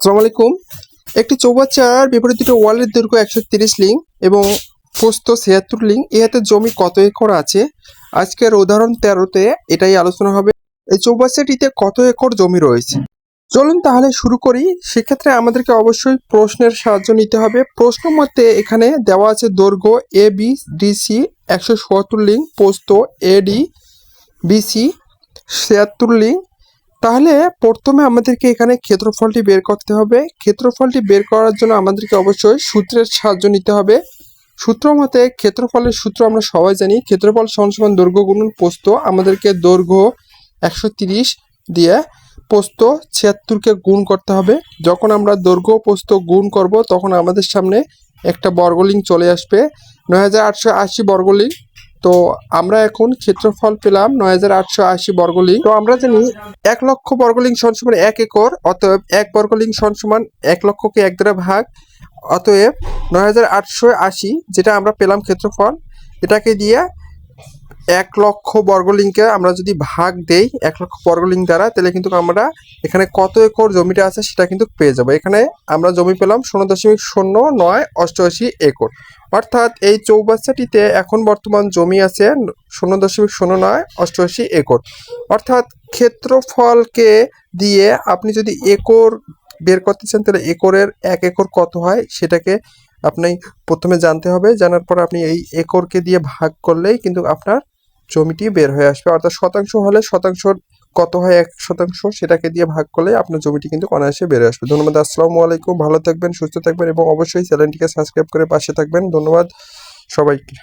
আসসালামু আলাইকুম। একটি চৌবাচ্চার বিপরীত দুটো ওয়ালের দৈর্ঘ্য 130 লিং এবং প্রস্থ 76 লিং। এ হাতে জমি কত একর আছে? আজকের উদাহরণ 13তে এটাই আলোচনা হবে। এই চৌবাচ্চাটিতে কত একর জমি রয়েছে? চলুন তাহলে শুরু করি। সেক্ষেত্রে আমাদেরকে অবশ্যই প্রশ্নের সাহায্য নিতে হবে। প্রশ্ন মতে এখানে দেওয়া আছে দৈর্ঘ্য এ বি ডিসি 177 লিং, প্রস্থ এডি বিসি 76 লিং। তাহলে প্রথমে আমাদেরকে এখানে ক্ষেত্রফলটি বের করতে হবে। ক্ষেত্রফলটি বের করার জন্য আমাদেরকে অবশ্যই সূত্রের সাহায্য নিতে হবে। সূত্র মতে ক্ষেত্রফলের সূত্র আমরা সবাই জানি, ক্ষেত্রফল সমান দৈর্ঘ্য গুণন প্রস্থ। আমাদেরকে দৈর্ঘ্য 130 দিয়ে প্রস্থ 76কে গুণ করতে হবে। যখন আমরা দৈর্ঘ্য প্রস্থ গুণ করব তখন আমাদের সামনে একটা বর্গলিং চলে আসবে, 9880 বর্গলিং। তো আমরা এখন ক্ষেত্রফল পেলাম 9880 বর্গলিং। তো আমরা জানি 1 লক্ষ বর্গলিং সমান 1 একর, অতএব 1 বর্গলিং সমান 1 লক্ষকে 1 দ্বারা ভাগ, অতএব 9880 যেটা আমরা পেলাম ক্ষেত্রফল, এটাকে দিয়ে 1 লক্ষ বর্গলিংকে আমরা যদি ভাগ দেই 1 লক্ষ বর্গলিং দ্বারা, তাহলে কিন্তু আমরা এখানে কত একর জমিটা আছে সেটা কিন্তু পেয়ে যাবো। এখানে আমরা জমি পেলাম 0.0988 একর। অর্থাৎ এই চৌবাচ্চাটিতে এখন বর্তমান জমি আছে 0.0988 একর। অর্থাৎ ক্ষেত্রফলকে দিয়ে আপনি যদি একর বের করতে চান তাহলে একরের 1 একর কত হয় সেটাকে আপনি প্রথমে জানতে হবে। জানার পর আপনি এই একরকে দিয়ে ভাগ করলেই কিন্তু আপনার জমিটি বের হয়ে আসবে। অর্থাৎ শতাংশ হলে শতাংশ কত হয় 1 শতাংশ, সেটাকে দিয়ে ভাগ করলে আপনার জমিটি কিন্তু অনায়াসে বেড়ে আসবে। ধন্যবাদ। আসসালামু আলাইকুম। ভালো থাকবেন, সুস্থ থাকবেন এবং অবশ্যই চ্যানেলটিকে সাবস্ক্রাইব করে পাশে থাকবেন। ধন্যবাদ সবাইকে।